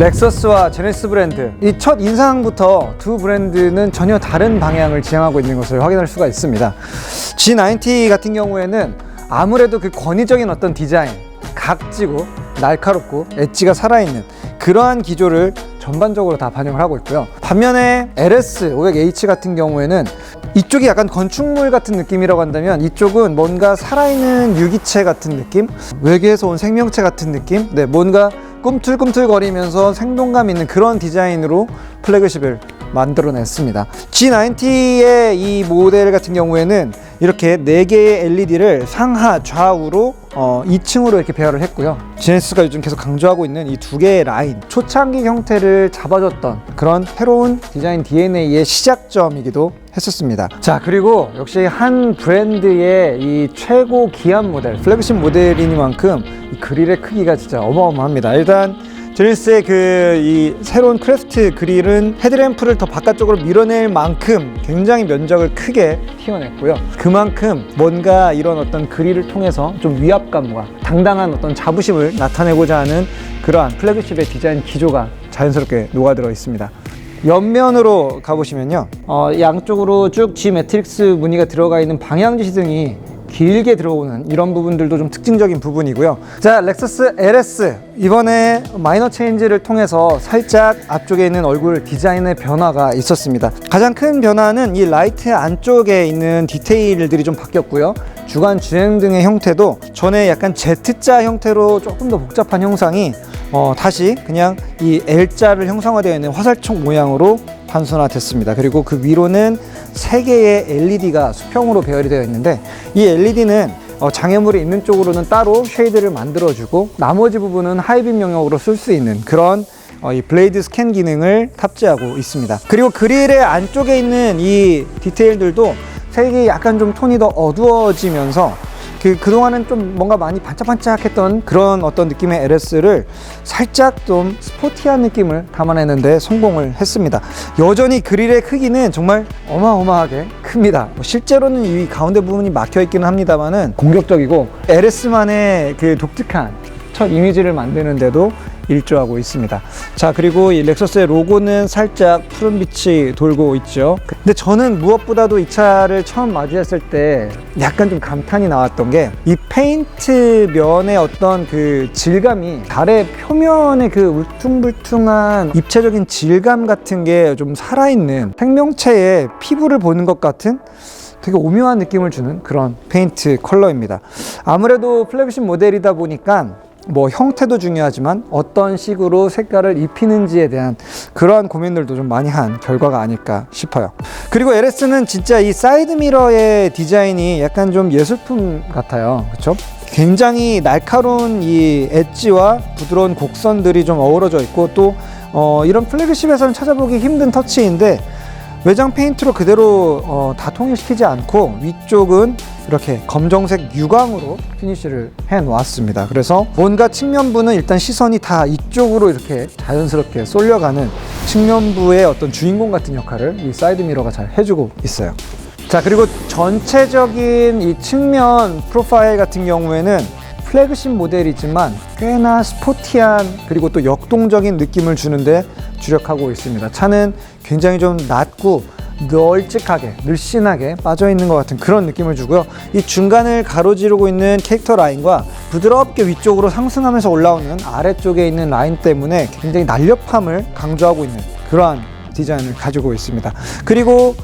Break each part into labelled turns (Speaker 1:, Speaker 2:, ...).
Speaker 1: 렉서스와 제네시스 브랜드, 이 첫 인상부터 두 브랜드는 전혀 다른 방향을 지향하고 있는 것을 확인할 수가 있습니다. G90 같은 경우에는 아무래도 그 권위적인 어떤 디자인, 각지고 날카롭고 엣지가 살아있는 그러한 기조를 전반적으로 다 반영을 하고 있고요. 반면에 LS500H 같은 경우에는 이쪽이 약간 건축물 같은 느낌이라고 한다면 이쪽은 뭔가 살아있는 유기체 같은 느낌? 외계에서 온 생명체 같은 느낌? 네, 뭔가 꿈틀꿈틀거리면서 생동감 있는 그런 디자인으로 플래그십을 만들어냈습니다. G90의 이 모델 같은 경우에는 이렇게 4개의 LED를 상하 좌우로 2층으로 이렇게 배열을 했고요. 제네시스가 요즘 계속 강조하고 있는 이 2개의 라인, 초창기 형태를 잡아줬던 그런 새로운 디자인 DNA의 시작점이기도 했었습니다. 자, 그리고 역시 한 브랜드의 이 최고 기한 모델, 플래그십 모델이니만큼 이 그릴의 크기가 진짜 어마어마합니다. 일단 제네시스의 이 새로운 크래프트 그릴은 헤드램프를 더 바깥쪽으로 밀어낼 만큼 굉장히 면적을 크게 튀어냈고요. 그만큼 뭔가 이런 어떤 그릴을 통해서 좀 위압감과 당당한 어떤 자부심을 나타내고자 하는 그러한 플래그십의 디자인 기조가 자연스럽게 녹아들어 있습니다. 옆면으로 가보시면요, 양쪽으로 쭉 G 매트릭스 무늬가 들어가 있는 방향지시 등이 길게 들어오는 이런 부분들도 좀 특징적인 부분이고요. 자, 렉서스 LS, 이번에 마이너 체인지를 통해서 살짝 앞쪽에 있는 얼굴 디자인의 변화가 있었습니다. 가장 큰 변화는 이 라이트 안쪽에 있는 디테일들이 좀 바뀌었고요. 주간 주행 등의 형태도 전에 약간 Z자 형태로 조금 더 복잡한 형상이 다시 그냥 이 L자를 형상화되어 있는 화살촉 모양으로 단순화됐습니다. 그리고 그 위로는 3개의 LED가 수평으로 배열이 되어 있는데, 이 LED는 장애물이 있는 쪽으로는 따로 쉐이드를 만들어주고 나머지 부분은 하이빔 영역으로 쓸 수 있는 그런 이 블레이드 스캔 기능을 탑재하고 있습니다. 그리고 그릴의 안쪽에 있는 이 디테일들도 색이 약간 좀 톤이 더 어두워지면서 그동안은 좀 뭔가 많이 반짝반짝했던 그런 어떤 느낌의 LS를 살짝 좀 스포티한 느낌을 담아내는데 성공을 했습니다. 여전히 그릴의 크기는 정말 어마어마하게 큽니다. 실제로는 이 가운데 부분이 막혀 있기는 합니다만은 공격적이고 LS만의 그 독특한 첫 이미지를 만드는데도 일조하고 있습니다. 자, 그리고 이 렉서스의 로고는 살짝 푸른빛이 돌고 있죠. 근데 저는 무엇보다도 이 차를 처음 마주했을 때 약간 좀 감탄이 나왔던 게 이 페인트 면의 어떤 그 질감이 달의 표면의 그 울퉁불퉁한 입체적인 질감 같은 게 좀 살아있는 생명체의 피부를 보는 것 같은 되게 오묘한 느낌을 주는 그런 페인트 컬러입니다. 아무래도 플래그십 모델이다 보니까 뭐 형태도 중요하지만 어떤 식으로 색깔을 입히는지에 대한 그러한 고민들도 좀 많이 한 결과가 아닐까 싶어요. 그리고 LS는 진짜 이 사이드 미러의 디자인이 약간 좀 예술품 같아요. 그렇죠? 굉장히 날카로운 이 엣지와 부드러운 곡선들이 좀 어우러져 있고, 또 이런 플래그십에서는 찾아보기 힘든 터치인데 외장 페인트로 그대로 다 통일시키지 않고 위쪽은 이렇게 검정색 유광으로 피니쉬를 해 놓았습니다. 그래서 뭔가 측면부는 일단 시선이 다 이쪽으로 이렇게 자연스럽게 쏠려가는 측면부의 어떤 주인공 같은 역할을 이 사이드 미러가 잘 해주고 있어요. 자, 그리고 전체적인 이 측면 프로파일 같은 경우에는 플래그십 모델이지만 꽤나 스포티한 그리고 또 역동적인 느낌을 주는데 주력하고 있습니다. 차는 굉장히 좀 낮고 널찍하게 늘씬하게 빠져있는 것 같은 그런 느낌을 주고요. 이 중간을 가로지르고 있는 캐릭터 라인과 부드럽게 위쪽으로 상승하면서 올라오는 아래쪽에 있는 라인 때문에 굉장히 날렵함을 강조하고 있는 그러한 디자인을 가지고 있습니다. 그리고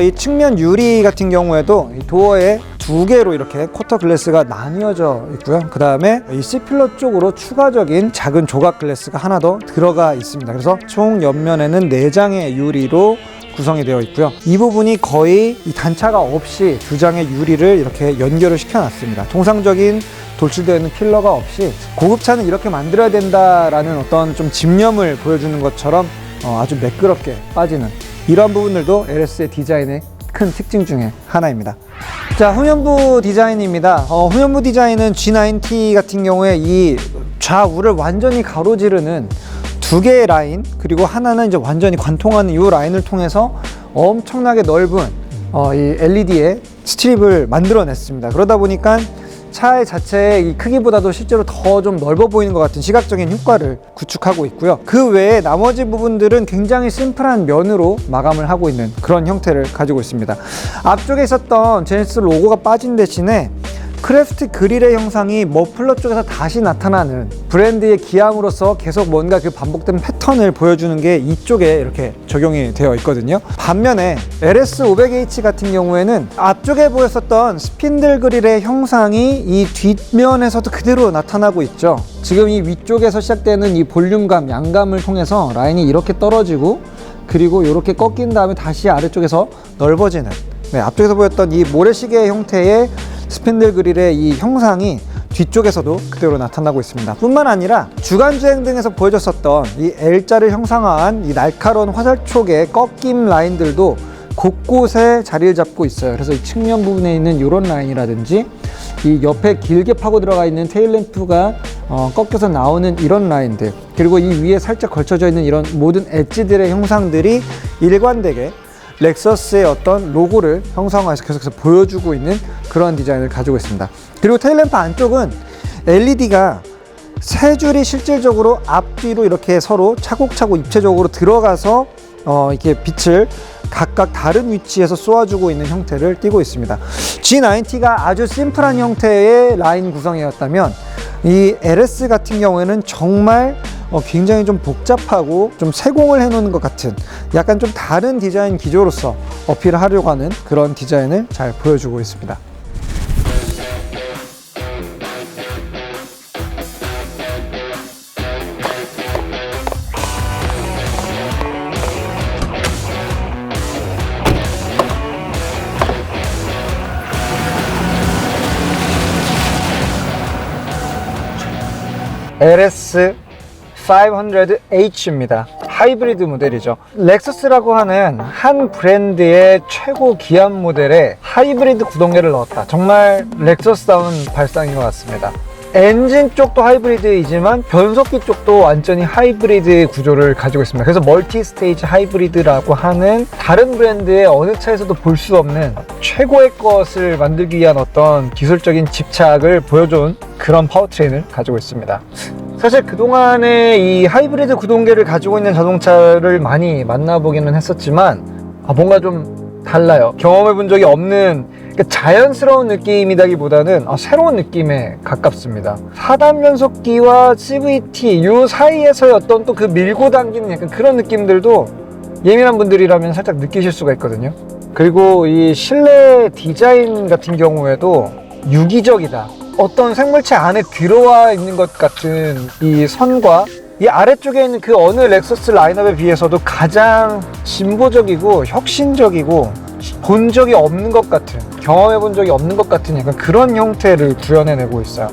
Speaker 1: 이 측면 유리 같은 경우에도 이 도어에 2개로 이렇게 쿼터 글래스가 나뉘어져 있고요. 그 다음에 이 C필러 쪽으로 추가적인 작은 조각 글래스가 하나 더 들어가 있습니다. 그래서 총 옆면에는 4장의 유리로 구성이 되어 있고요. 이 부분이 거의 이 단차가 없이 2장의 유리를 이렇게 연결을 시켜놨습니다. 통상적인 돌출되어 있는 필러가 없이 고급차는 이렇게 만들어야 된다라는 어떤 좀 집념을 보여주는 것처럼 아주 매끄럽게 빠지는 이런 부분들도 LS의 디자인의 큰 특징 중에 하나입니다. 자, 후면부 디자인입니다. 후면부 디자인은 G90 같은 경우에 이 좌우를 완전히 가로지르는 2개의 라인, 그리고 하나는 이제 완전히 관통하는 이 라인을 통해서 엄청나게 넓은 이 LED의 스트립을 만들어냈습니다. 그러다 보니까 차 자체의 이 크기보다도 실제로 더 좀 넓어 보이는 것 같은 시각적인 효과를 구축하고 있고요. 그 외에 나머지 부분들은 굉장히 심플한 면으로 마감을 하고 있는 그런 형태를 가지고 있습니다. 앞쪽에 있었던 제네시스 로고가 빠진 대신에 크래프트 그릴의 형상이 머플러 쪽에서 다시 나타나는 브랜드의 기함으로써 계속 뭔가 그 반복된 패턴을 보여주는 게 이쪽에 이렇게 적용이 되어 있거든요. 반면에 LS500H 같은 경우에는 앞쪽에 보였었던 스핀들 그릴의 형상이 이 뒷면에서도 그대로 나타나고 있죠. 지금 이 위쪽에서 시작되는 이 볼륨감, 양감을 통해서 라인이 이렇게 떨어지고 그리고 이렇게 꺾인 다음에 다시 아래쪽에서 넓어지는, 앞쪽에서 보였던 이 모래시계 형태의 스핀들 그릴의 이 형상이 뒤쪽에서도 그대로 나타나고 있습니다. 뿐만 아니라 주간주행 등에서 보여줬었던 이 L자를 형상화한 이 날카로운 화살촉의 꺾임 라인들도 곳곳에 자리를 잡고 있어요. 그래서 이 측면 부분에 있는 이런 라인이라든지 이 옆에 길게 파고 들어가 있는 테일램프가 꺾여서 나오는 이런 라인들, 그리고 이 위에 살짝 걸쳐져 있는 이런 모든 엣지들의 형상들이 일관되게 렉서스의 어떤 로고를 형상화해서 계속해서 보여주고 있는 그런 디자인을 가지고 있습니다. 그리고 테일램프 안쪽은 LED가 세 줄이 실질적으로 앞뒤로 이렇게 서로 차곡차곡 입체적으로 들어가서 이렇게 빛을 각각 다른 위치에서 쏘아주고 있는 형태를 띠고 있습니다. G90가 아주 심플한 형태의 라인 구성이었다면 이 LS 같은 경우에는 정말 굉장히 좀 복잡하고 좀 세공을 해놓은 것 같은 약간 좀 다른 디자인 기조로서 어필을 하려고 하는 그런 디자인을 잘 보여주고 있습니다. LS500H입니다. 하이브리드 모델이죠. 렉서스라고 하는 한 브랜드의 최고 기함 모델에 하이브리드 구동계를 넣었다. 정말 렉서스다운 발상인 것 같습니다. 엔진 쪽도 하이브리드이지만 변속기 쪽도 완전히 하이브리드 구조를 가지고 있습니다. 그래서 멀티 스테이지 하이브리드라고 하는 다른 브랜드의 어느 차에서도 볼 수 없는 최고의 것을 만들기 위한 어떤 기술적인 집착을 보여준 그런 파워트레인을 가지고 있습니다. 사실 그동안에 이 하이브리드 구동계를 가지고 있는 자동차를 많이 만나보기는 했었지만 뭔가 좀 달라요. 경험해 본 적이 없는, 그러니까 자연스러운 느낌이라기보다는 새로운 느낌에 가깝습니다. 4단 변속기와 CVT 이 사이에서의 어떤 또 그 밀고 당기는 약간 그런 느낌들도 예민한 분들이라면 살짝 느끼실 수가 있거든요. 그리고 이 실내 디자인 같은 경우에도 유기적이다. 어떤 생물체 안에 들어와 있는 것 같은 이 선과 이 아래쪽에 있는 그 어느 렉서스 라인업에 비해서도 가장 진보적이고 혁신적이고 본 적이 없는 것 같은, 경험해 본 적이 없는 것 같은 약간 그런 형태를 구현해내고 있어요.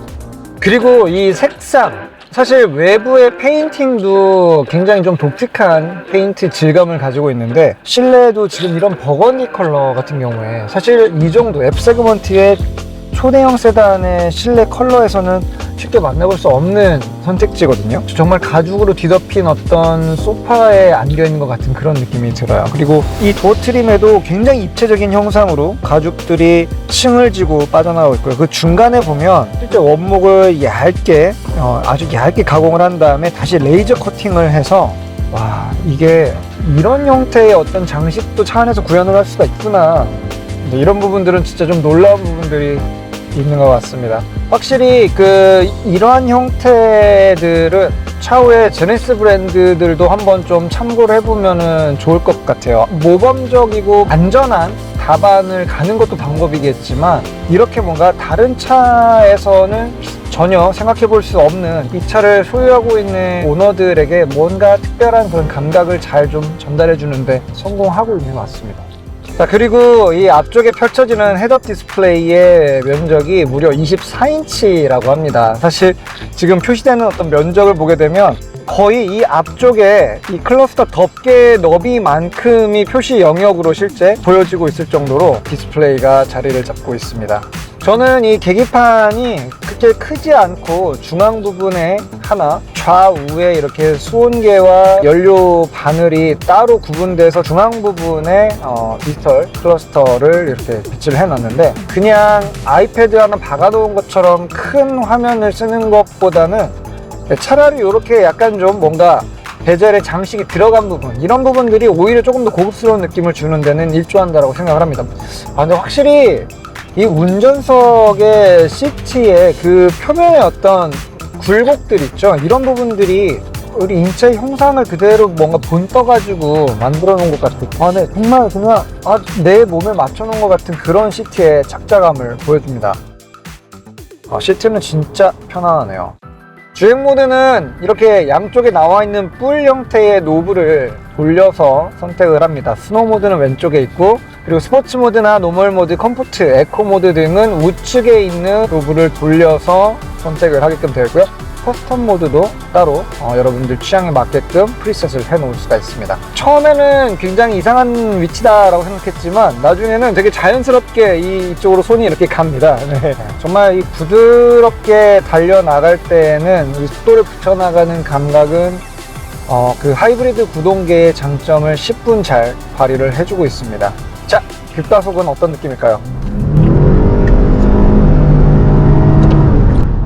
Speaker 1: 그리고 이 색상, 사실 외부의 페인팅도 굉장히 좀 독특한 페인트 질감을 가지고 있는데 실내에도 지금 이런 버거니 컬러 같은 경우에 사실 이 정도 F 세그먼트의 초대형 세단의 실내 컬러에서는 쉽게 만나볼 수 없는 선택지거든요. 정말 가죽으로 뒤덮인 어떤 소파에 안겨있는 것 같은 그런 느낌이 들어요. 그리고 이 도어 트림에도 굉장히 입체적인 형상으로 가죽들이 층을 지고 빠져나오고 있고요. 그 중간에 보면 실제 원목을 얇게 아주 얇게 가공을 한 다음에 다시 레이저 커팅을 해서, 와, 이게 이런 형태의 어떤 장식도 차 안에서 구현을 할 수가 있구나. 이런 부분들은 진짜 좀 놀라운 부분들이 있는 것 같습니다. 확실히 이러한 형태들은 차후에 제네시스 브랜드들도 한번 좀 참고를 해보면 좋을 것 같아요. 모범적이고 안전한 답안을 가는 것도 방법이겠지만 이렇게 뭔가 다른 차에서는 전혀 생각해 볼 수 없는 이 차를 소유하고 있는 오너들에게 뭔가 특별한 그런 감각을 잘 좀 전달해 주는데 성공하고 있는 것 같습니다. 자, 그리고 이 앞쪽에 펼쳐지는 헤드업 디스플레이의 면적이 무려 24인치라고 합니다. 사실 지금 표시되는 어떤 면적을 보게 되면 거의 이 앞쪽에 이 클러스터 덮개 너비만큼이 표시 영역으로 실제 보여지고 있을 정도로 디스플레이가 자리를 잡고 있습니다. 저는 이 계기판이 그렇게 크지 않고 중앙 부분에 하나, 좌우에 이렇게 수온계와 연료 바늘이 따로 구분돼서 중앙 부분에 디지털 클러스터를 이렇게 배치를 해놨는데, 그냥 아이패드 하나 박아놓은 것처럼 큰 화면을 쓰는 것보다는 차라리 이렇게 약간 좀 뭔가 베젤에 장식이 들어간 부분, 이런 부분들이 오히려 조금 더 고급스러운 느낌을 주는 데는 일조한다고 생각을 합니다. 근데 확실히 이 운전석의 시트의 그 표면에 어떤 굴곡들 있죠, 이런 부분들이 우리 인체의 형상을 그대로 뭔가 본떠가지고 만들어 놓은 것 같아요. 네, 정말 그냥 내 몸에 맞춰 놓은 것 같은 그런 시트의 착자감을 보여줍니다. 시트는 진짜 편안하네요. 주행 모드는 이렇게 양쪽에 나와 있는 뿔 형태의 노브를 돌려서 선택을 합니다. 스노우 모드는 왼쪽에 있고, 그리고 스포츠 모드나 노멀 모드, 컴포트, 에코 모드 등은 우측에 있는 노브를 돌려서 선택을 하게끔 되고요. 커스텀 모드도 따로 여러분들 취향에 맞게끔 프리셋을 해 놓을 수가 있습니다. 처음에는 굉장히 이상한 위치다라고 생각했지만 나중에는 되게 자연스럽게 이쪽으로 손이 이렇게 갑니다. 네. 정말 이 부드럽게 달려나갈 때에는 이 속도를 붙여나가는 감각은 그 하이브리드 구동계의 장점을 10분 잘 발휘를 해주고 있습니다. 자, 급가속은 어떤 느낌일까요?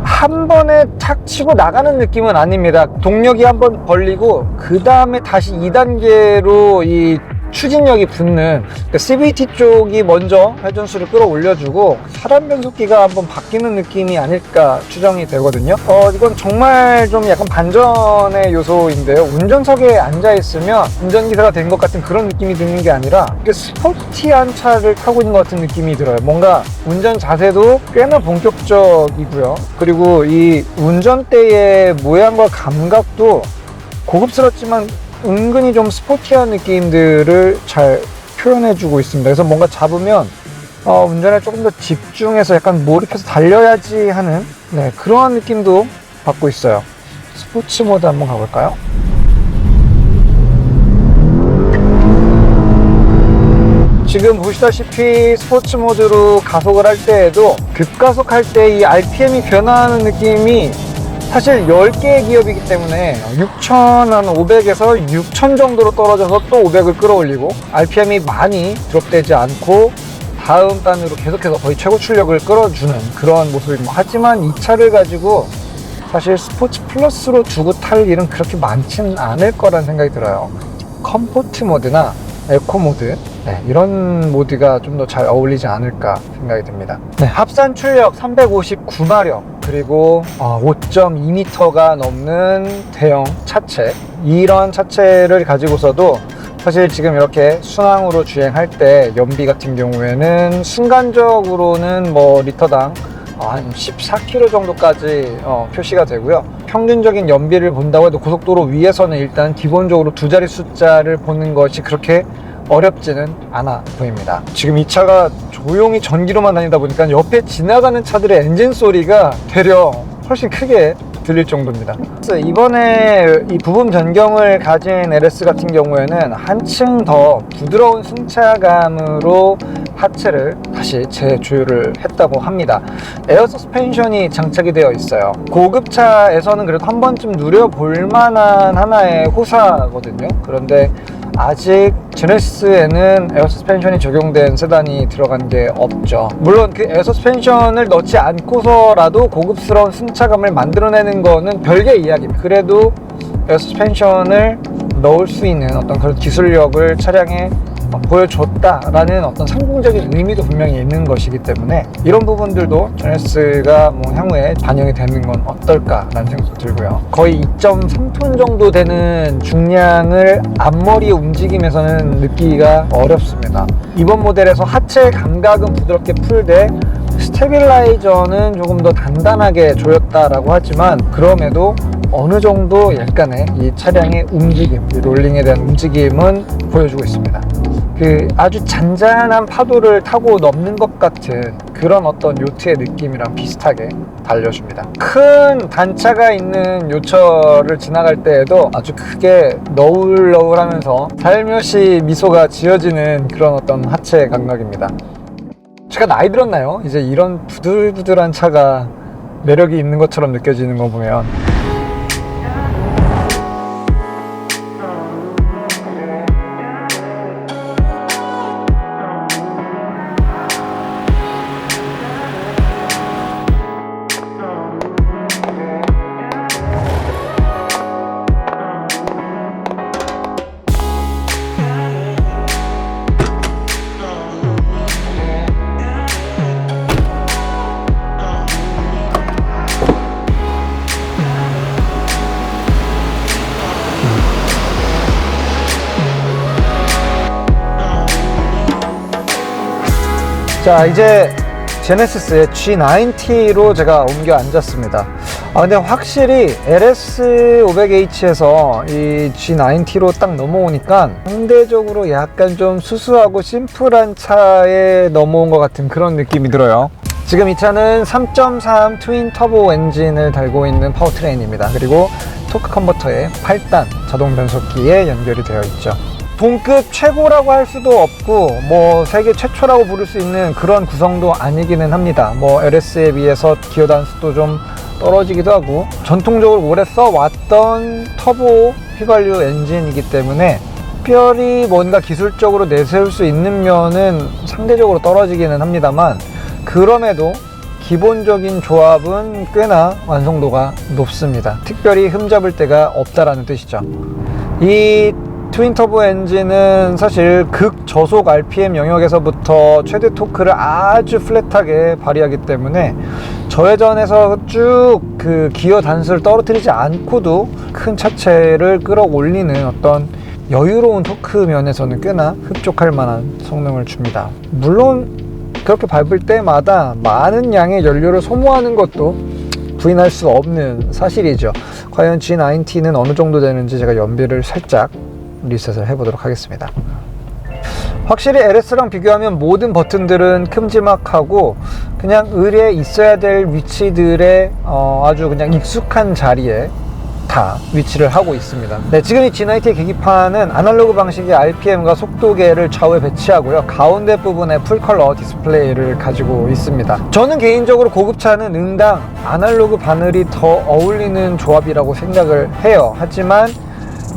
Speaker 1: 한 번에 탁 치고 나가는 느낌은 아닙니다. 동력이 한번 벌리고 그 다음에 다시 2단계로 이 추진력이 붙는, 그러니까 CVT 쪽이 먼저 회전수를 끌어올려주고 4단 변속기가 한번 바뀌는 느낌이 아닐까 추정이 되거든요. 이건 정말 좀 약간 반전의 요소인데요. 운전석에 앉아있으면 운전기사가 된 것 같은 그런 느낌이 드는 게 아니라 스포티한 차를 타고 있는 것 같은 느낌이 들어요. 뭔가 운전 자세도 꽤나 본격적이고요. 그리고 이 운전대의 모양과 감각도 고급스럽지만 은근히 좀 스포티한 느낌들을 잘 표현해주고 있습니다. 그래서 뭔가 잡으면 운전에 조금 더 집중해서 약간 몰입해서 달려야지 하는 그러한 느낌도 받고 있어요. 스포츠 모드 한번 가볼까요? 지금 보시다시피 스포츠 모드로 가속을 할 때에도 급가속할 때 이 RPM이 변화하는 느낌이 사실 10개의 기업이기 때문에 6,500에서 6,000 정도로 떨어져서 또 500을 끌어올리고 RPM이 많이 드롭되지 않고 다음 단으로 계속해서 거의 최고 출력을 끌어주는 그런 모습입니다. 하지만 이 차를 가지고 사실 스포츠 플러스로 두고 탈 일은 그렇게 많지는 않을 거라는 생각이 들어요. 컴포트 모드나 에코 모드, 이런 모드가 좀 더 잘 어울리지 않을까 생각이 듭니다. 합산 출력 359마력, 그리고 5.2m가 넘는 대형 차체, 이런 차체를 가지고서도 사실 지금 이렇게 순항으로 주행할 때 연비 같은 경우에는 순간적으로는 뭐 리터당 한 14km 정도까지 표시가 되고요. 평균적인 연비를 본다고 해도 고속도로 위에서는 일단 기본적으로 두 자리 숫자를 보는 것이 그렇게 어렵지는 않아 보입니다. 지금 이 차가 조용히 전기로만 다니다 보니까 옆에 지나가는 차들의 엔진 소리가 되려 훨씬 크게 들릴 정도입니다. 이번에 이 부분 변경을 가진 LS 같은 경우에는 한층 더 부드러운 승차감으로 하체를 다시 재조율을 했다고 합니다. 에어 서스펜션이 장착이 되어 있어요. 고급차에서는 그래도 한 번쯤 누려볼 만한 하나의 호사거든요. 그런데 아직 제네시스에는 에어 서스펜션이 적용된 세단이 들어간 게 없죠. 물론 그 에어 서스펜션을 넣지 않고서라도 고급스러운 승차감을 만들어내는 거는 별개의 이야기입니다. 그래도 에어 서스펜션을 넣을 수 있는 어떤 그런 기술력을 차량에 보여줬다라는 어떤 상징적인 의미도 분명히 있는 것이기 때문에 이런 부분들도 제네시스가 뭐 향후에 반영이 되는 건 어떨까라는 생각도 들고요. 거의 2.3톤 정도 되는 중량을 앞머리의 움직임에서는 느끼기가 어렵습니다. 이번 모델에서 하체 감각은 부드럽게 풀되 스테빌라이저는 조금 더 단단하게 조였다라고 하지만 그럼에도 어느 정도 약간의 이 차량의 움직임, 이 롤링에 대한 움직임은 보여주고 있습니다. 그 아주 잔잔한 파도를 타고 넘는 것 같은 그런 어떤 요트의 느낌이랑 비슷하게 달려줍니다. 큰 단차가 있는 요철을 지나갈 때에도 아주 크게 너울너울하면서 살며시 미소가 지어지는 그런 어떤 하체 감각입니다. 제가 나이 들었나요? 이제 이런 부들부들한 차가 매력이 있는 것처럼 느껴지는 거 보면. 자, 이제 제네시스의 G90로 제가 옮겨 앉았습니다. 근데 확실히 LS500H에서 이 G90로 딱 넘어오니까 상대적으로 약간 좀 수수하고 심플한 차에 넘어온 것 같은 그런 느낌이 들어요. 지금 이 차는 3.3 트윈 터보 엔진을 달고 있는 파워트레인입니다. 그리고 토크 컨버터에 8단 자동 변속기에 연결이 되어 있죠. 동급 최고라고 할 수도 없고 뭐 세계 최초라고 부를 수 있는 그런 구성도 아니기는 합니다. 뭐 LS에 비해서 기어 단수도 좀 떨어지기도 하고 전통적으로 오래 써왔던 터보 휘발유 엔진이기 때문에 특별히 뭔가 기술적으로 내세울 수 있는 면은 상대적으로 떨어지기는 합니다만, 그럼에도 기본적인 조합은 꽤나 완성도가 높습니다. 특별히 흠잡을 데가 없다라는 뜻이죠. 이 트윈 터보 엔진은 사실 극저속 RPM 영역에서부터 최대 토크를 아주 플랫하게 발휘하기 때문에 저회전에서 쭉 그 기어 단수를 떨어뜨리지 않고도 큰 차체를 끌어올리는 어떤 여유로운 토크 면에서는 꽤나 흡족할 만한 성능을 줍니다. 물론 그렇게 밟을 때마다 많은 양의 연료를 소모하는 것도 부인할 수 없는 사실이죠. 과연 G90는 어느 정도 되는지 제가 연비를 살짝 리셋을 해보도록 하겠습니다. 확실히 LS랑 비교하면 모든 버튼들은 큼지막하고 그냥 의뢰에 있어야 될 위치들의 아주 그냥 익숙한 자리에 다 위치를 하고 있습니다. 네, 지금 이 G90의 계기판은 아날로그 방식의 RPM과 속도계를 좌우에 배치하고요, 가운데 부분에 풀컬러 디스플레이를 가지고 있습니다. 저는 개인적으로 고급차는 응당 아날로그 바늘이 더 어울리는 조합이라고 생각을 해요. 하지만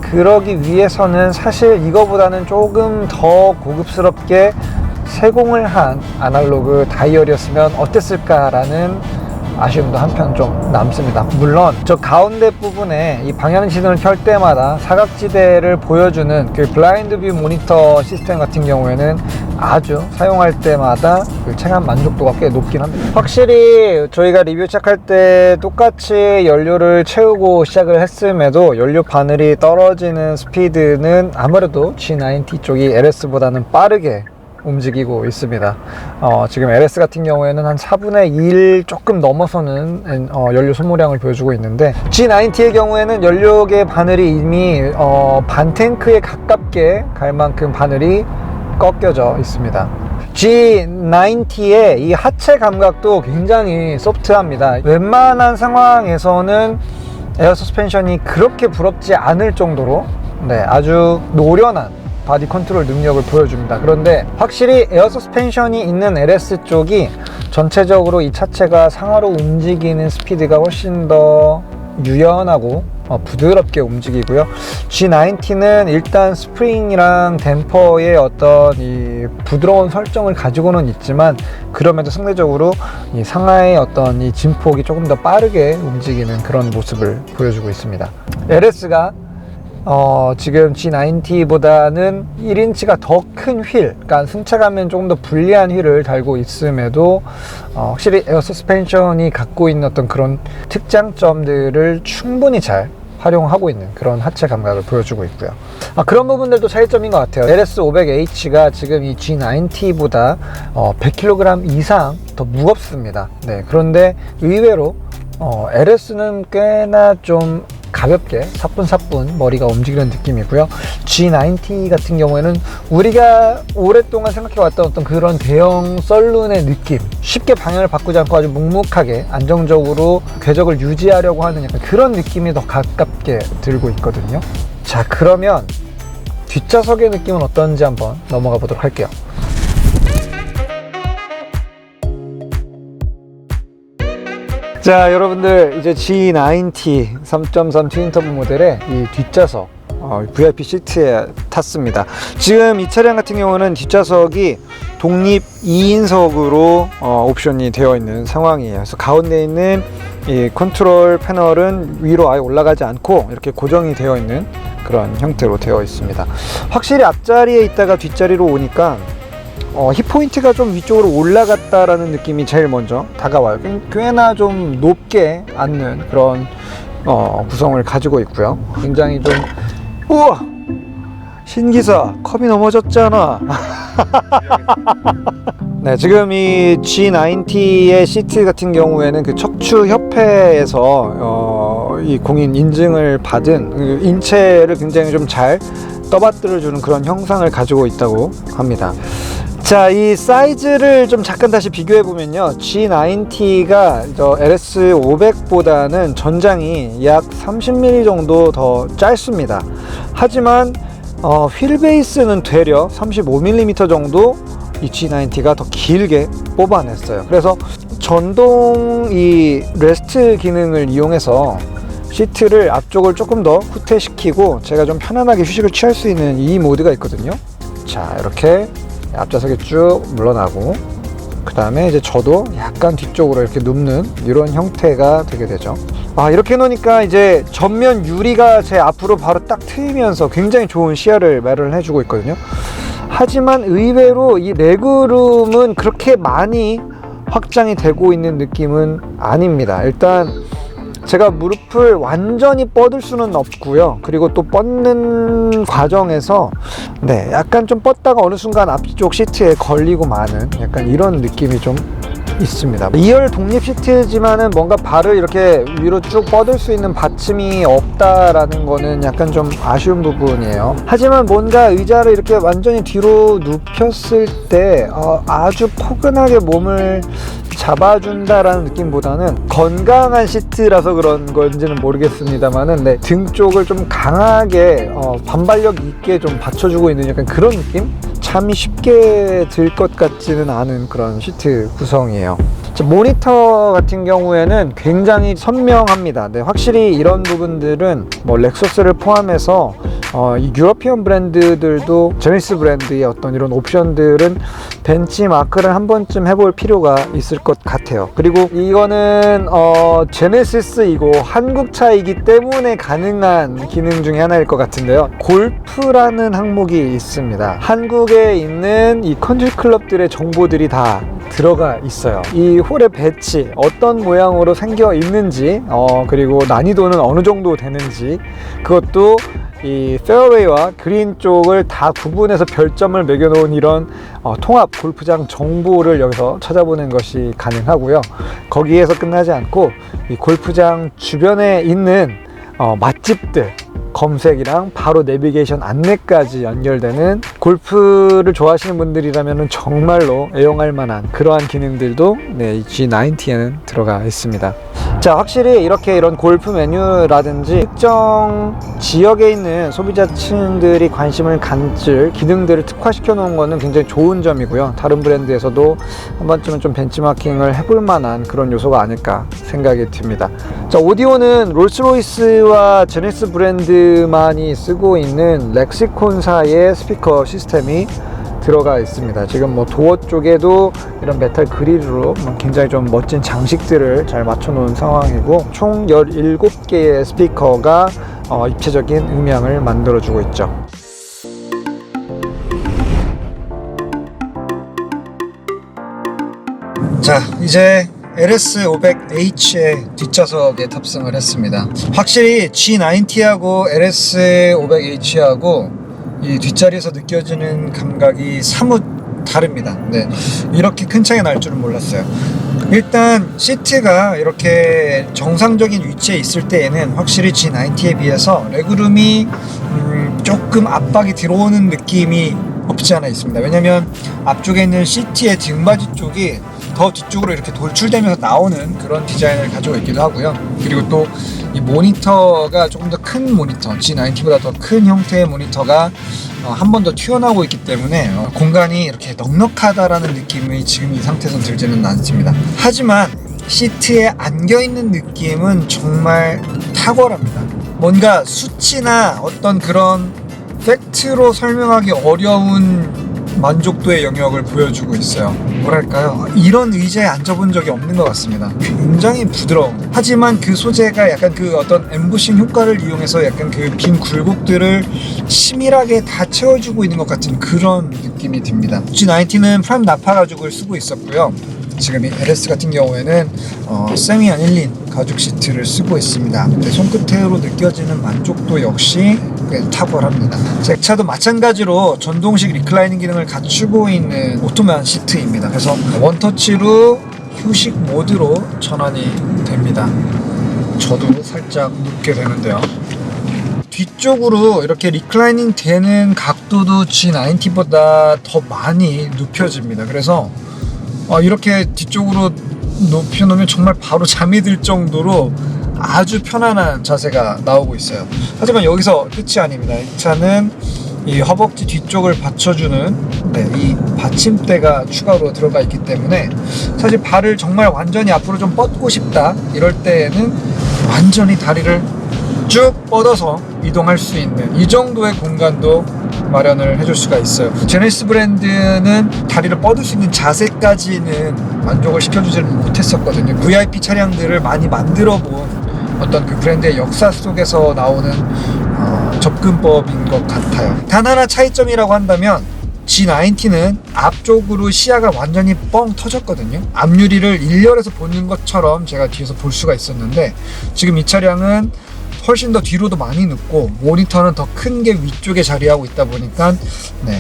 Speaker 1: 그러기 위해서는 사실 이거보다는 조금 더 고급스럽게 세공을 한 아날로그 다이얼이었으면 어땠을까라는 아쉬움도 한편 좀 남습니다. 물론 저 가운데 부분에 이 방향지등을 켤 때마다 사각지대를 보여주는 그 블라인드 뷰 모니터 시스템 같은 경우에는 아주 사용할 때마다 그 체감 만족도가 꽤 높긴 합니다. 확실히 저희가 리뷰 시작할 때 똑같이 연료를 채우고 시작을 했음에도 연료 바늘이 떨어지는 스피드는 아무래도 G90 쪽이 LS보다는 빠르게 움직이고 있습니다. 지금 LS 같은 경우에는 한 4분의 1 조금 넘어서는 연료 소모량을 보여주고 있는데, G90의 경우에는 연료계 바늘이 이미 반 탱크에 가깝게 갈 만큼 바늘이 꺾여져 있습니다. G90의 이 하체 감각도 굉장히 소프트합니다. 웬만한 상황에서는 에어 서스펜션이 그렇게 부럽지 않을 정도로 아주 노련한 바디 컨트롤 능력을 보여줍니다. 그런데 확실히 에어 서스펜션이 있는 LS 쪽이 전체적으로 이 차체가 상하로 움직이는 스피드가 훨씬 더 유연하고 부드럽게 움직이고요. G90는 일단 스프링이랑 댐퍼의 어떤 이 부드러운 설정을 가지고는 있지만, 그럼에도 상대적으로 이 상하의 어떤 이 진폭이 조금 더 빠르게 움직이는 그런 모습을 보여주고 있습니다. LS가 지금 G90보다는 1인치가 더 큰 휠, 그러니까 승차감은 조금 더 불리한 휠을 달고 있음에도 확실히 에어 서스펜션이 갖고 있는 어떤 그런 특장점들을 충분히 잘 활용하고 있는 그런 하체 감각을 보여주고 있고요. 그런 부분들도 차이점인 것 같아요. LS500H가 지금 이 G90보다 100kg 이상 더 무겁습니다. 네, 그런데 의외로 LS는 꽤나 좀 가볍게 사뿐사뿐 머리가 움직이는 느낌이고요. G90 같은 경우에는 우리가 오랫동안 생각해왔던 어떤 그런 대형 썰룬의 느낌, 쉽게 방향을 바꾸지 않고 아주 묵묵하게 안정적으로 궤적을 유지하려고 하는 약간 그런 느낌이 더 가깝게 들고 있거든요. 자, 그러면 뒷좌석의 느낌은 어떤지 한번 넘어가 보도록 할게요. 자, 여러분들 이제 G90 3.3 트윈터보 모델의 이 뒷좌석 VIP 시트에 탔습니다. 지금 이 차량 같은 경우는 뒷좌석이 독립 2인석으로 옵션이 되어 있는 상황이에요. 그래서 가운데 있는 이 컨트롤 패널은 위로 아예 올라가지 않고 이렇게 고정이 되어 있는 그런 형태로 되어 있습니다. 확실히 앞자리에 있다가 뒷자리로 오니까 힙포인트가 좀 위쪽으로 올라갔다라는 느낌이 제일 먼저 다가와요. 꽤나 좀 높게 앉는 그런 구성을 가지고 있고요. 굉장히 좀 우와! 신기사 컵이 넘어졌잖아. 네, 지금 이 G90의 시트 같은 경우에는 그 척추협회에서 이 공인 인증을 받은 그 인체를 굉장히 좀 잘 떠받들어주는 그런 형상을 가지고 있다고 합니다. 자, 이 사이즈를 좀 잠깐 다시 비교해 보면요, G90가 LS500보다는 전장이 약 30mm 정도 더 짧습니다. 하지만 휠 베이스는 되려 35mm 정도 이 G90가 더 길게 뽑아냈어요. 그래서 전동 이 레스트 기능을 이용해서 시트를 앞쪽을 조금 더 후퇴시키고 제가 좀 편안하게 휴식을 취할 수 있는 이 모드가 있거든요. 자, 이렇게 앞좌석에 쭉 물러나고 그 다음에 이제 저도 약간 뒤쪽으로 이렇게 눕는 이런 형태가 되게 되죠. 이렇게 놓으니까 이제 전면 유리가 제 앞으로 바로 딱 트이면서 굉장히 좋은 시야를 마련해 주고 있거든요. 하지만 의외로 이 레그룸은 그렇게 많이 확장이 되고 있는 느낌은 아닙니다. 일단 제가 무릎을 완전히 뻗을 수는 없고요. 그리고 또 뻗는 과정에서 약간 좀 뻗다가 어느 순간 앞쪽 시트에 걸리고 마는 약간 이런 느낌이 좀 있습니다. 2열 독립 시트지만은 뭔가 발을 이렇게 위로 쭉 뻗을 수 있는 받침이 없다라는 거는 약간 좀 아쉬운 부분이에요. 하지만 뭔가 의자를 이렇게 완전히 뒤로 눕혔을 때 아주 포근하게 몸을 잡아준다라는 느낌보다는 건강한 시트라서 그런 건지는 모르겠습니다만은 등 쪽을 좀 강하게 반발력 있게 좀 받쳐주고 있는 약간 그런 느낌? 잠이 쉽게 들 것 같지는 않은 그런 시트 구성이에요. 모니터 같은 경우에는 굉장히 선명합니다. 확실히 이런 부분들은 뭐 렉서스를 포함해서 이 유러피언 브랜드들도 제네시스 브랜드의 어떤 이런 옵션들은 벤치마크를 한 번쯤 해볼 필요가 있을 것 같아요. 그리고 이거는 제네시스이고 한국차이기 때문에 가능한 기능 중에 하나일 것 같은데요. 골프라는 항목이 있습니다. 한국에 있는 이 컨트리 클럽들의 정보들이 다 들어가 있어요. 이 홀의 배치 어떤 모양으로 생겨 있는지 그리고 난이도는 어느 정도 되는지, 그것도 이 페어웨이와 그린 쪽을 다 구분해서 별점을 매겨 놓은 이런 통합 골프장 정보를 여기서 찾아보는 것이 가능하고요. 거기에서 끝나지 않고 이 골프장 주변에 있는 맛집들 검색이랑 바로 내비게이션 안내까지 연결되는, 골프를 좋아하시는 분들이라면 정말로 애용할 만한 그러한 기능들도 이 G90에는 들어가 있습니다. 자, 확실히 이렇게 이런 골프 메뉴라든지 특정 지역에 있는 소비자층들이 관심을 가질 기능들을 특화시켜 놓은 거는 굉장히 좋은 점이고요. 다른 브랜드에서도 한 번쯤은 좀 벤치마킹을 해볼 만한 그런 요소가 아닐까 생각이 듭니다. 자, 오디오는 롤스로이스와 제네시스 브랜드만이 쓰고 있는 렉시콘사의 스피커 시스템이 들어가 있습니다. 지금 뭐 도어 쪽에도 이런 메탈 그릴로 굉장히 좀 멋진 장식들을 잘 맞춰 놓은 상황이고, 총 17개의 스피커가 입체적인 음향을 만들어 주고 있죠. 자, 이제 LS500H의 뒷좌석에 탑승을 했습니다. 확실히 G90하고 LS500H하고 이 뒷자리에서 느껴지는 감각이 사뭇 다릅니다. 이렇게 큰 차이가 날 줄은 몰랐어요. 일단 시트가 이렇게 정상적인 위치에 있을 때에는 확실히 G90에 비해서 레그룸이 조금 압박이 들어오는 느낌이 없지 않아 있습니다. 왜냐면 앞쪽에 있는 시트의 등받이 쪽이 더 뒤쪽으로 이렇게 돌출되면서 나오는 그런 디자인을 가지고 있기도 하고요. 그리고 또 이 모니터가 조금 더 큰 모니터, G90보다 더 큰 형태의 모니터가 한 번 더 튀어나오고 있기 때문에 공간이 이렇게 넉넉하다라는 느낌이 지금 이 상태에서 들지는 않습니다. 하지만 시트에 안겨있는 느낌은 정말 탁월합니다. 뭔가 수치나 어떤 그런 팩트로 설명하기 어려운 만족도의 영역을 보여주고 있어요. 뭐랄까요, 이런 의자에 앉아본 적이 없는 것 같습니다. 굉장히 부드러운, 하지만 그 소재가 약간 그 어떤 엠보싱 효과를 이용해서 약간 그 빈 굴곡들을 치밀하게 다 채워주고 있는 것 같은 그런 느낌이 듭니다. G90는 프라임 나파 가죽을 쓰고 있었고요. 지금 이 LS 같은 경우에는 세미 아닐린 가죽 시트를 쓰고 있습니다. 근데 손끝으로 느껴지는 만족도 역시 꽤 탁월합니다. 제 차도 마찬가지로 전동식 리클라이닝 기능을 갖추고 있는 오토만 시트입니다. 그래서 원터치로 휴식 모드로 전환이 됩니다. 저도 살짝 눕게 되는데요. 뒤쪽으로 이렇게 리클라이닝 되는 각도도 G90보다 더 많이 눕혀집니다. 그래서 이렇게 뒤쪽으로 높여놓으면 정말 바로 잠이 들 정도로 아주 편안한 자세가 나오고 있어요. 하지만 여기서 끝이 아닙니다. 이 차는 이 허벅지 뒤쪽을 받쳐주는 이 받침대가 추가로 들어가 있기 때문에 사실 발을 정말 완전히 앞으로 좀 뻗고 싶다 이럴 때에는 완전히 다리를 쭉 뻗어서 이동할 수 있는 이 정도의 공간도 마련을 해줄 수가 있어요. 제네시스 브랜드는 다리를 뻗을 수 있는 자세까지는 만족을 시켜주지를 못했었거든요. VIP 차량들을 많이 만들어 본 어떤 그 브랜드의 역사 속에서 나오는 접근법인 것 같아요. 단 하나 차이점이라고 한다면 G90는 앞쪽으로 시야가 완전히 뻥 터졌거든요. 앞유리를 일렬에서 보는 것처럼 제가 뒤에서 볼 수가 있었는데 지금 이 차량은 훨씬 더 뒤로도 많이 눕고 모니터는 더 큰 게 위쪽에 자리하고 있다 보니까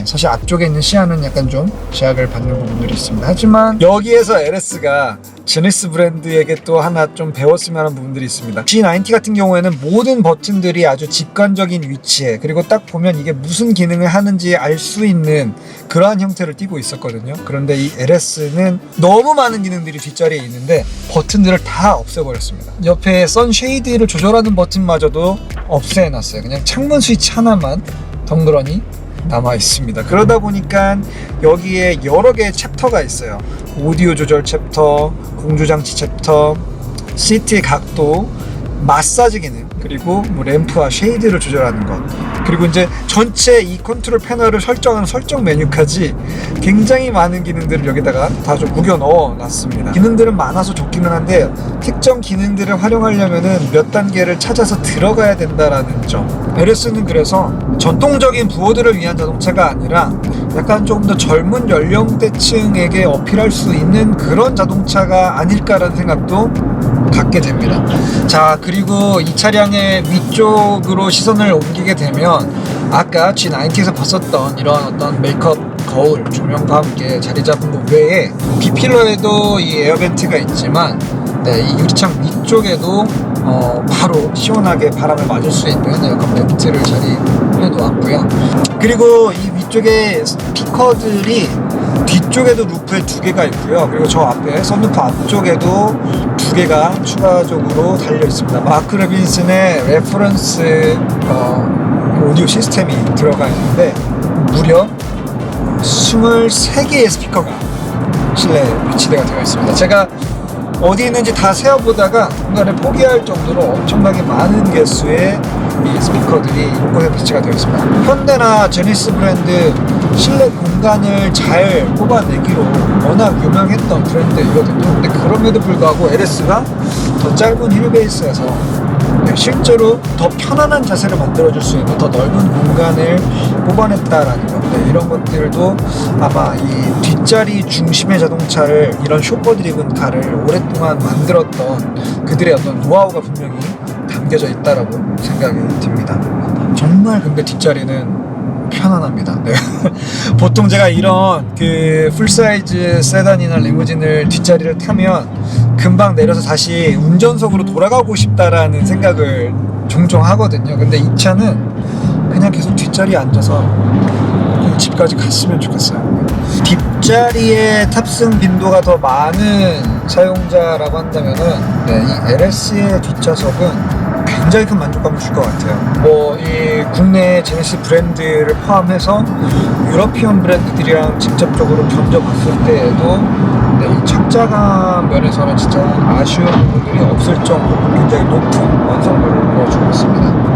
Speaker 1: 사실 앞쪽에 있는 시야는 약간 좀 제약을 받는 부분들이 있습니다. 하지만 여기에서 LS가 제네시스 브랜드에게 또 하나 좀 배웠으면 하는 부분들이 있습니다. G90 같은 경우에는 모든 버튼들이 아주 직관적인 위치에, 그리고 딱 보면 이게 무슨 기능을 하는지 알 수 있는 그러한 형태를 띠고 있었거든요. 그런데 이 LS는 너무 많은 기능들이 뒷자리에 있는데 버튼들을 다 없애버렸습니다. 옆에 선쉐이드를 조절하는 버튼마저도 없애놨어요. 그냥 창문 스위치 하나만 덩그러니 남아 있습니다. 그러다 보니까 여기에 여러 개의 챕터가 있어요. 오디오 조절 챕터, 공조장치 챕터, 시트의 각도, 마사지 기능, 그리고 램프와 쉐이드를 조절하는 것, 그리고 이제 전체 이 컨트롤 패널을 설정하는 설정 메뉴까지 굉장히 많은 기능들을 여기다가 다 좀 구겨 넣어 놨습니다. 기능들은 많아서 좋기는 한데 특정 기능들을 활용하려면은 몇 단계를 찾아서 들어가야 된다라는 점. LS는 그래서 전통적인 부호들을 위한 자동차가 아니라 약간 조금 더 젊은 연령대층에게 어필할 수 있는 그런 자동차가 아닐까라는 생각도 갖게 됩니다. 자, 그리고 이 차량의 위쪽으로 시선을 옮기게 되면 아까 G90에서 봤었던 이런 어떤 메이크업 거울 조명과 함께 자리 잡은 것 외에 B필러에도 이 에어벤트가 있지만 이 유리창 위쪽에도 바로 시원하게 바람을 맞을 수 있는 에어컨 벤트를 자리해 놓았고요. 그리고 이 위쪽에 스피커들이 뒤쪽에도 루프에 2개가 있고요. 그리고 저 앞에 선루프 앞쪽에도 2개가 추가적으로 달려 있습니다. 마크 레빈슨의 레퍼런스 오디오 시스템이 들어가 있는데 무려 23개의 스피커가 실내에 배치되어 있습니다. 제가 어디 있는지 다 세어보다가 중간에 포기할 정도로 엄청나게 많은 개수의 이 스피커들이 이곳에 배치가 되어 있습니다. 현대나 제네시스 브랜드 실내 공간을 잘 뽑아내기로 워낙 유명했던 브랜드이거든요. 근데 그럼에도 불구하고 LS가 더 짧은 휠베이스에서 실제로 더 편안한 자세를 만들어줄 수 있는 더 넓은 공간을 뽑아냈다라는 건데, 이런 것들도 아마 이 뒷자리 중심의 자동차를, 이런 쇼퍼 드리븐 카를 오랫동안 만들었던 그들의 어떤 노하우가 분명히 담겨져 있다라고 생각이 듭니다. 정말 근데 뒷자리는 편안합니다. 네. 보통 제가 이런 그 풀사이즈 세단이나 리무진을 뒷자리를 타면 금방 내려서 다시 운전석으로 돌아가고 싶다라는 생각을 종종 하거든요. 근데 이 차는 그냥 계속 뒷자리에 앉아서 집까지 갔으면 좋겠어요. 뒷자리에 탑승 빈도가 더 많은 사용자라고 한다면은 이 LS의 뒷좌석은 굉장히 큰 만족감을 줄 것 같아요. 이 국내 제네시스 브랜드를 포함해서 유러피언 브랜드들이랑 직접적으로 견져봤을 때에도 근데 이 착자감 면에서는 진짜 아쉬운 부분들이 없을 정도로 굉장히 높은 완성도를 보여주고 있습니다.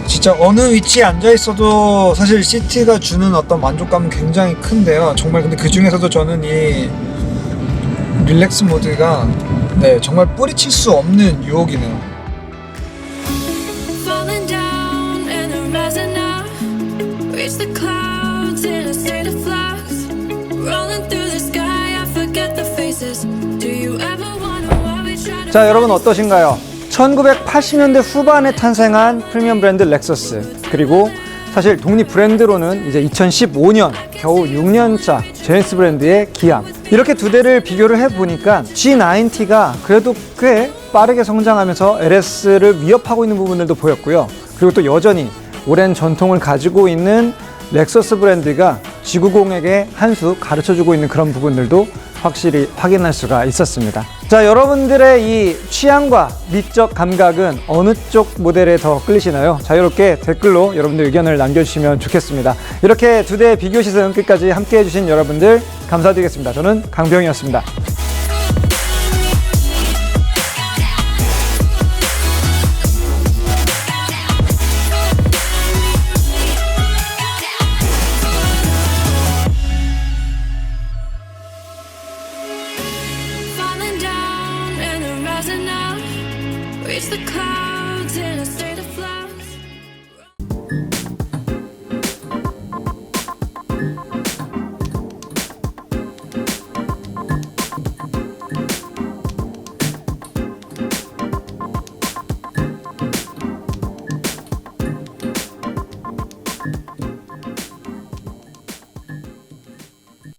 Speaker 1: 진짜 어느 위치에 앉아 있어도 사실 시트가 주는 어떤 만족감은 굉장히 큰데요. 정말 근데 그 중에서도 저는 이 릴렉스 모드가 정말 뿌리칠 수 없는 유혹이네요.
Speaker 2: Falling down and I'm rising up. Reach the clouds in a state of flux. Rolling through the sky, I forget the faces. Do you ever wonder why we try to...
Speaker 1: 자, 여러분 어떠신가요? 1980년대 후반에 탄생한 프리미엄 브랜드 렉서스, 그리고 사실 독립 브랜드로는 이제 2015년 겨우 6년차 제네시스 브랜드의 기암, 이렇게 두 대를 비교를 해보니까 G90가 그래도 꽤 빠르게 성장하면서 LS를 위협하고 있는 부분들도 보였고요. 그리고 또 여전히 오랜 전통을 가지고 있는 렉서스 브랜드가 G90에게 한 수 가르쳐주고 있는 그런 부분들도 확실히 확인할 수가 있었습니다. 자, 여러분들의 이 취향과 미적 감각은 어느 쪽 모델에 더 끌리시나요? 자유롭게 댓글로 여러분들 의견을 남겨주시면 좋겠습니다. 이렇게 두 대의 비교 시승 끝까지 함께 해주신 여러분들 감사드리겠습니다. 저는 강병이었습니다.
Speaker 2: Falling down and I'm rising up. Reach the clouds.